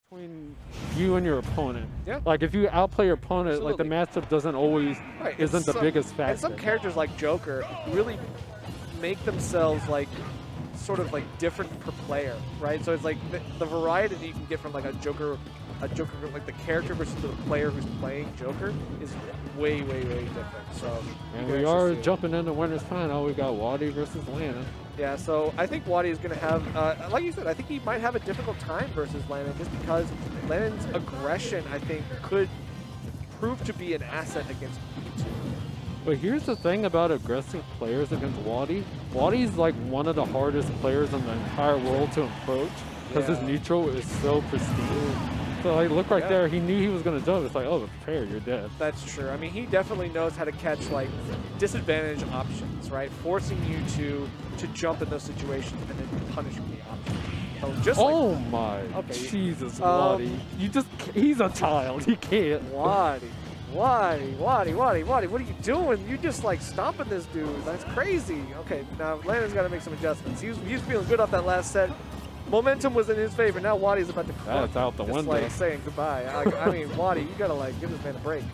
between you and your opponent. Yeah. Like if you outplay your opponent, Absolutely. like the matchup doesn't always isn't the biggest factor. And some characters like Joker really make themselves like sort of like different per player, right? So it's like the variety that you can get from like a Joker like the character versus the player who's playing Joker is way different. So and we are jumping into winner's final. We got WaDi versus Lanon. Yeah, so I think WaDi is going to have, like you said, I think he might have a difficult time versus Lanon just because Lanon's aggression, I think, could prove to be an asset against Mewtwo. But here's the thing about aggressive players against WaDi. WaDi's like one of the hardest players in the entire world to approach because his neutral is so pristine. So like, look right there, he knew he was going to jump. It's like, oh, prepare, you're dead. That's true. I mean, he definitely knows how to catch like disadvantage options, right? Forcing you to jump in those situations and then punishing the option. So just my Jesus, WaDi. He's a child. He can't. WaDi, what are you doing? You just like stomping this dude. That's crazy. Okay, now Lanon's got to make some adjustments. He was feeling good off that last set. Momentum was in his favor. Now WaDi's about to That's out the window. like saying goodbye. I mean, WaDi, you gotta like give this man a break.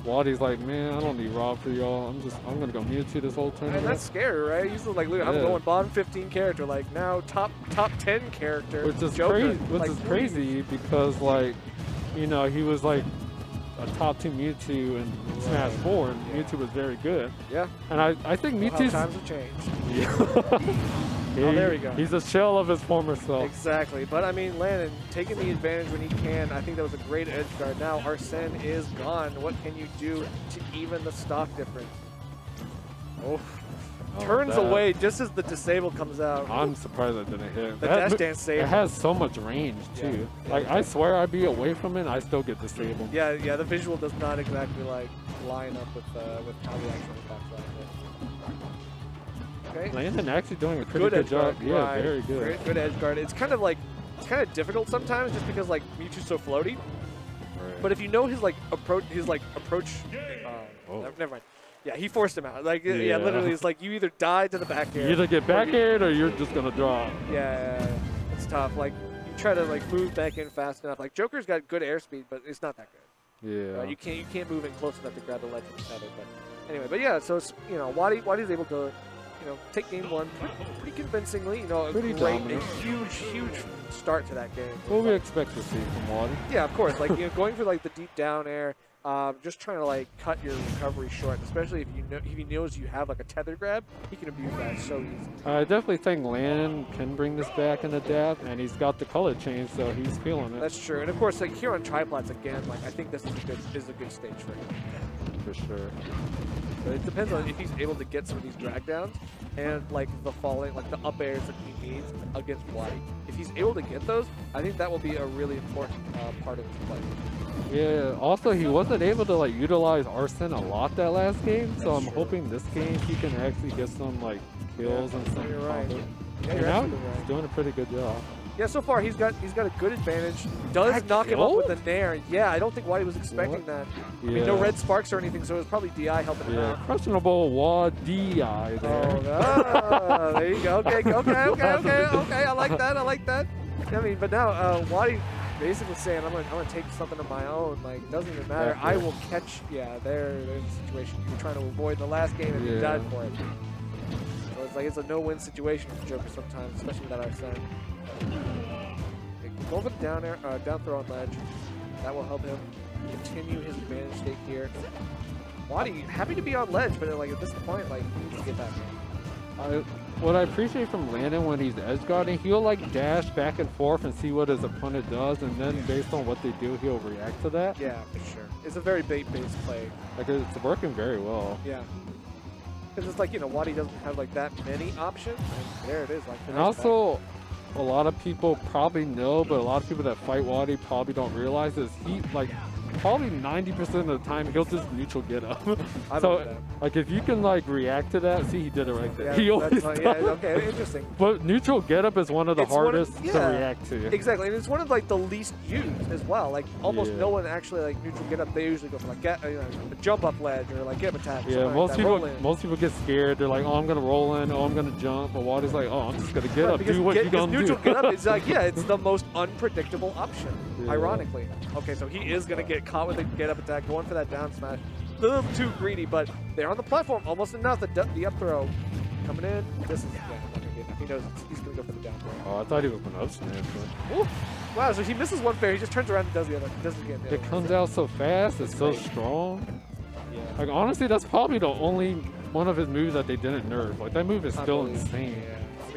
WaDi's like, man, I don't need Rob for y'all. I'm gonna go Mewtwo this whole tournament. And that's scary, right? He's like, look, I'm going bottom 15 character. Like now top 10 character. Which is Joker. crazy because like, you know, he was like a top 2 Mewtwo in Smash 4, and Mewtwo was very good. Yeah. And I think Mewtwo's times have changed. Oh, there we go. He's a shell of his former self. Exactly. But, I mean, Lanon, taking the advantage when he can, I think that was a great edge guard. Now, Arsene is gone. What can you do to even the stock difference? Turns away just as the disable comes out. I'm surprised that didn't hit. The dash dance save. It has so much range, too. Yeah. Like, I swear I'd be away from it, and I still get disabled. Yeah, the visual does not exactly, like, line up with how the actual effects are. Okay. Lanon actually doing a pretty good job. Yeah, very good. Good edge guard. It's kind of difficult sometimes just because like Mewtwo's so floaty. Right. But if you know his approach, never mind. Yeah, he forced him out. Like literally, it's like you either die to the back air. You either get back aired or you're just gonna drop. Yeah, it's tough. Like you try to like move back in fast enough. Like Joker's got good airspeed, but it's not that good. Yeah. You can't move in close enough to grab the ledge with the tether. But anyway, but yeah, so it's, you know, WaDi's able to, you know, take game one pretty convincingly. You know, a huge start to that game. What we expect to see from WaDi. Yeah, of course. Like, you know, going for like the deep down air, just trying to like cut your recovery short. Especially if he knows you have like a tether grab, he can abuse that so easy. I definitely think Lanon can bring this back in adapt, and he's got the color change, so he's feeling it. That's true. And of course, like here on triplats again, like I think this is a good stage for him. For sure. But it depends on if he's able to get some of these drag downs and like the falling, like the up airs that he needs against WaDi. If he's able to get those, I think that will be a really important part of his play. Yeah, also he wasn't able to like utilize Arsene a lot that last game, so I'm hoping this game he can actually get some like kills and some combos. Yeah, and now he's doing a pretty good job. Yeah, so far he's got a good advantage. Does knock him up with the Nair. Yeah, I don't think WaDi was expecting that. I mean, no red sparks or anything, so it was probably DI helping him out. Questionable WaDi there. There you go. Okay. I like that. I mean, but now WaDi basically saying, I'm gonna take something of my own. Like, doesn't even matter. I will catch. Yeah, there's the situation. You're trying to avoid the last game and you died for it. So it's like it's a no-win situation for Joker sometimes, especially with that Arsene. Go for the down throw on ledge. That will help him continue his advantage state here. WaDi happy to be on ledge, but like at this point, like he needs to get back in. What I appreciate from Lanon when he's edge guarding, he'll like dash back and forth and see what his opponent does, and then based on what they do, he'll react to that. Yeah, for sure. It's a very bait-based play. Like it's working very well. Yeah. Because it's like, you know, WaDi doesn't have like that many options, and there it is. Like, and also, a lot of people probably know, but a lot of people that fight WaDi probably don't realize is probably 90% of the time he'll just neutral get up. I So believe that. like if you can like react to that, see he did it right there. Yeah, He always that's, does. yeah, okay, interesting. But neutral get up is one of the It's one of- hardest yeah. to react to. Exactly, and it's one of like the least used as well. Like almost Yeah. no one actually like neutral get up. They usually go for like a jump up ledge or like get attack. Yeah, Most most people get scared. They're like, oh, I'm gonna roll in, oh, I'm gonna jump. But WaDi's like, oh, I'm just gonna get up, do what you gonna neutral do. get up is like, yeah, it's the most unpredictable option, Yeah. ironically. Okay, so he is going to get caught with a get up attack, going for that down smash. A little too greedy, but they're on the platform almost enough. The up throw coming in. This is, yeah, not going to get enough. He knows he's going to go for the down throw. Oh, I thought he was gonna up smash. Ooh. Wow, so he misses one fair. He just turns around and does the other. Does it again. It comes out so fast. It's so strong. Yeah. Like honestly, that's probably the only one of his moves that they didn't nerf. Like that move is still Unbelievable. insane. Yeah. I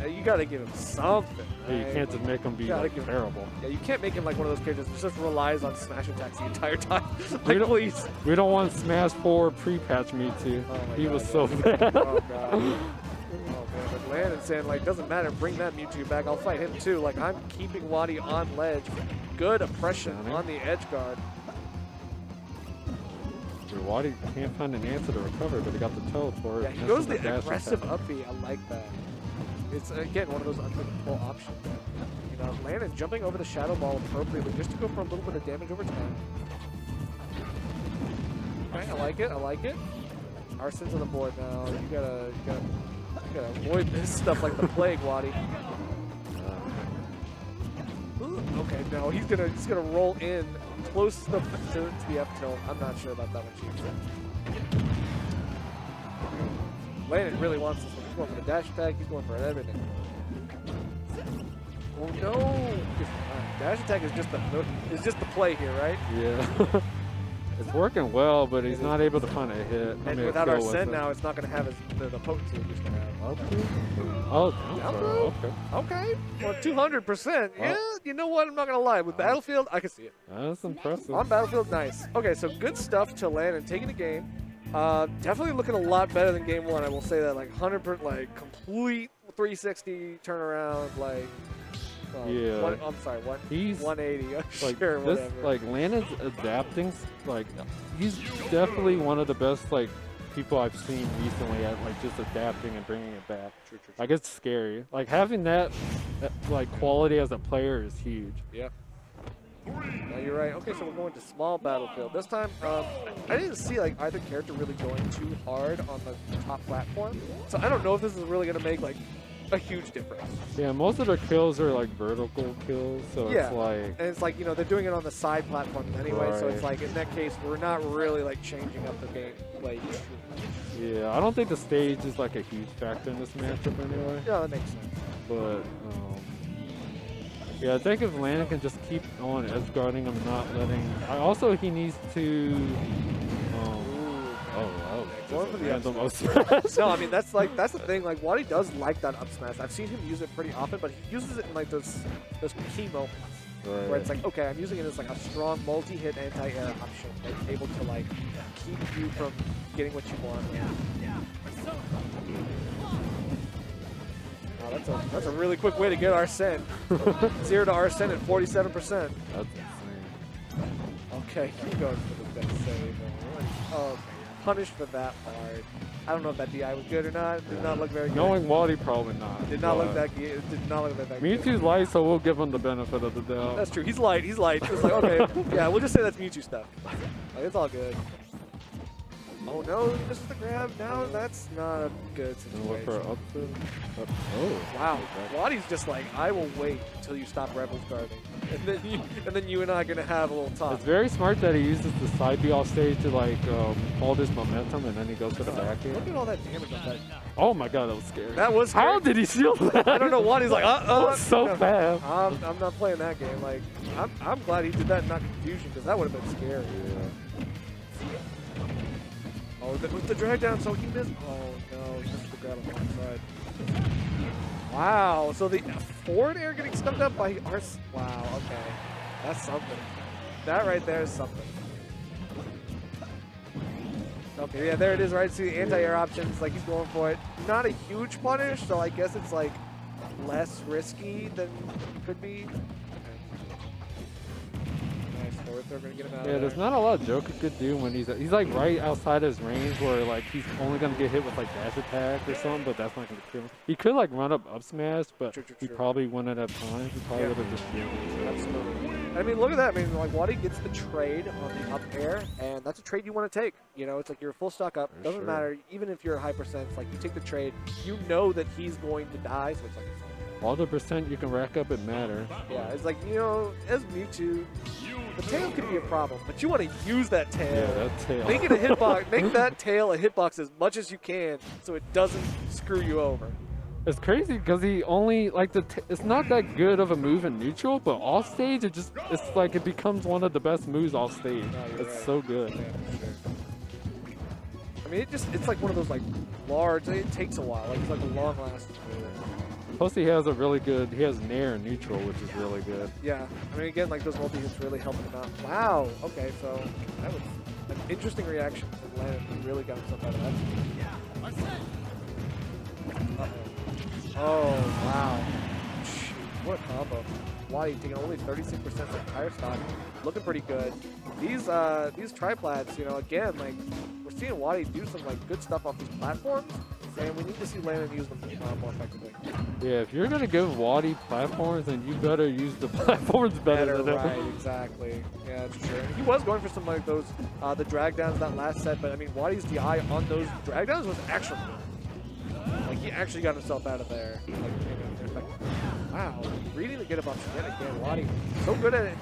mean, you got to give him something. Yeah, you right? can't just make him be Gotta like, give- terrible. Yeah, you can't make him like one of those characters that just relies on smash attacks the entire time. We Like, don't- please. We don't want Smash 4 pre-patch Mewtwo. Oh my He God, was yeah. so bad. Oh god. Oh man, but Lanon saying like, doesn't matter, bring that Mewtwo back. I'll fight him too. Like I'm keeping WaDi on ledge. Good oppression on the edge guard. WaDi can't find an answer to recover, but he got the teleport. Yeah, he That's goes the the dash aggressive attack. up B. I like that. It's again one of those unpredictable options. You know, Lanon jumping over the shadow ball appropriately just to go for a little bit of damage over time. Okay, I like it. I like it. Arson's on the board now. You gotta avoid this stuff like the plague, WaDi. Ooh, okay, no, he's gonna roll in close to the F tilt. I'm not sure about that one, Chief. Lanon really wants this one. He's going for the dash attack. He's going for everything. Oh no! Dash attack is just the play here, right? Yeah. It's working well, but he's not able to find a hit. I And mean, without kill with Arsene it. now, it's not going to have the potency it used to have. Up through? Oh, down Down throw. throw? Okay. Okay, well, 200%. Yeah, you know what? I'm not going to lie. With Battlefield, I can see it. That's impressive. On Battlefield, nice. Okay, so good stuff to land and taking the game. Definitely looking a lot better than game one. I will say that, like 100%, like complete 360 turnaround, like. Yeah. I'm sorry. What? He's 180. like Sure, this, whatever. like Lanon's adapting. Like he's definitely one of the best like people I've seen recently at like just adapting and bringing it back. True. Like it's scary. Like having that like quality as a player is huge. Yeah. No, you're right. Okay, so we're going to small Battlefield. This time, I didn't see like either character really going too hard on the top platform. So I don't know if this is really going to make like a huge difference. Yeah, most of their kills are like vertical kills, so Yeah. it's like And it's like, you know, they're doing it on the side platforms anyway, so it's Right. like, in that case, we're not really like changing up the game play. yeah. I don't think the stage is like a huge factor in this matchup anyway. Yeah, that makes sense. But yeah, I think if Lanon can just keep on edge guarding him, not letting. Also, he needs to. Going for the up random smash. up smash. No, I mean, that's the thing. Like, WaDi does like that up smash. I've seen him use it pretty often, but he uses it in like those key moments. Right. Where it's like, okay, I'm using it as like a strong multi-hit anti-air option that's able to like keep you from getting what you want. Wow, that's a really quick way to get Arsene. 0 to Arsene at 47%. That's insane. Okay, he goes for the best save. Oh, okay. Punished for that hard. I don't know if that DI was good or not. It did not look very good. Knowing WaDi, probably not. Did not look but that good. It did not look that good. Mewtwo's light, so we'll give him the benefit of the doubt. That's true. He's light. He's light. It's like, okay, yeah, we'll just say that's Mewtwo stuff. Like, it's all good. Oh no, this is the grab. Now that's not a good And look for situation. up to. Oh. Wow, WaDi's just like, I will wait until you stop Rebels guarding, and then you and I are gonna have a little talk. It's very smart that he uses the side B off stage to like hold his momentum, and then he goes to the back Look end. at all that damage on that. Oh my god, that was scary. That was How scary. did he shield that? I don't know. WaDi's like, so no. fast. I'm not playing that game. Like, I'm glad he did that, and not confusion, because that would have been scary. Oh, with the drag down, so he missed. Oh no, he missed the grab on one side. Wow, so the forward air getting stumped up by Ars. Wow, okay, that's something. That right there is something. Okay, yeah, there it is. Right, see the anti-air options. Like he's going for it. Not a huge punish, so I guess it's like less risky than it could be. Nice. or if they're going to get him out Yeah, of there's there. not a lot Joker could do when he's like right outside his range where like he's only gonna get hit with like dash attack or something, but that's not gonna kill him. He could like run up smash, but True. he probably wouldn't have time. He probably Yeah. would have just killed him. Absolutely. I mean, look at that. I mean, like, WaDi gets the trade on the up air, and that's a trade you want to take. You know, it's like you're full stock up. For Doesn't sure. matter. Even if you're a high percent, like, you take the trade. You know that he's going to die, so it's like, All the percent you can rack up, it matters. yeah, it's like, you know, as Mewtwo, the tail could be a problem, but you want to use that tail. Yeah, that tail. Make it a hitbox. Make that tail a hitbox as much as you can, so it doesn't screw you over. It's crazy because he only like it's not that good of a move in neutral, but off stage it's like it becomes one of the best moves off stage. No, you're It's right. so good. Yeah, for sure. I mean, it's like one of those like large. It takes a while. Like it's like a long lasting move. Plus he has he has Nair in neutral, which is really good. Yeah. I mean, again, like those multi hits really helping him out. Wow. Okay, so that was an interesting reaction from Lanon. He really got himself out of that. Oh, wow. Shoot, what a combo. WaDi taking only 36% of tire stock. Looking pretty good. These triplats, you know, again, like, we're seeing WaDi do some, like, good stuff off these platforms, and we need to see Lanon use them more effectively. Yeah, if you're gonna give WaDi platforms, then you better use the platforms better than Right, exactly. Yeah, that's true. And he was going for some, like, those, the drag downs that last set, but, I mean, WaDi's DI on those drag downs was actually good. Like, he actually got himself out of there. Like, wow. Reading the get up option yet again. WaDi, so good at it.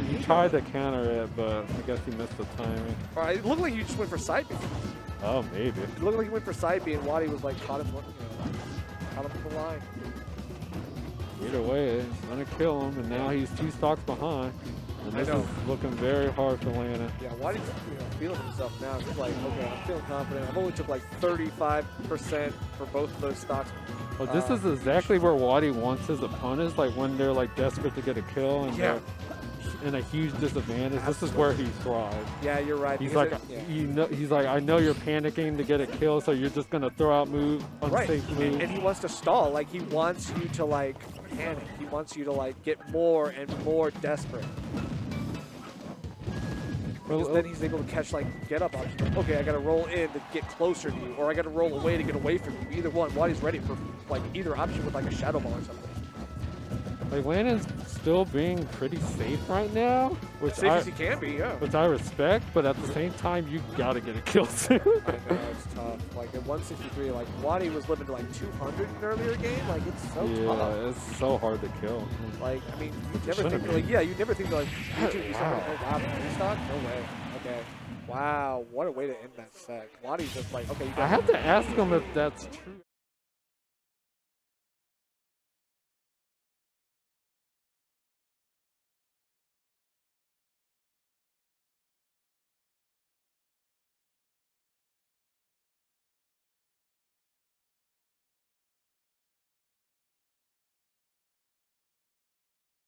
He tried to counter it, but I guess he missed the timing. All right, it looked like you just went for side B. Oh, maybe. It looked like you went for side B, and WaDi was like caught him in the line. Either way, it's gonna kill him, and now he's 2 stocks behind. And this is looking very hard for Lanon. Yeah, WaDi's feeling himself now. He's like, okay, I'm feeling confident. I've only took like 35% for both of those stocks. Well, this is exactly where WaDi wants his opponents, like when they're like desperate to get a kill and they're in a huge disadvantage. This is where he thrives. Yeah, you're right. He's like, he's like, I know you're panicking to get a kill, so you're just gonna throw out unsafe moves. And he wants to stall. Like he wants you to like panic. He wants you to like get more and more desperate. Because then he's able to catch like get up options. Like, okay, I gotta roll in to get closer to you, or I gotta roll away to get away from you. Either one. WaDi's ready for like either option with like a shadow ball or something. Like Lanon's still being pretty safe right now, which Safe as he can be, yeah. Which I respect, but at the same time, you gotta get a kill soon. I know, it's tough. Like at 163, like WaDi was living to like 200 in an earlier game. Like it's so tough. Yeah, it's so hard to kill. Like I mean, you never think like you never think like YouTube, wow. oh wow, the stock? No way. Okay. Wow, what a way to end that set. WaDi's just like, okay, you got I have to ask him if that's true.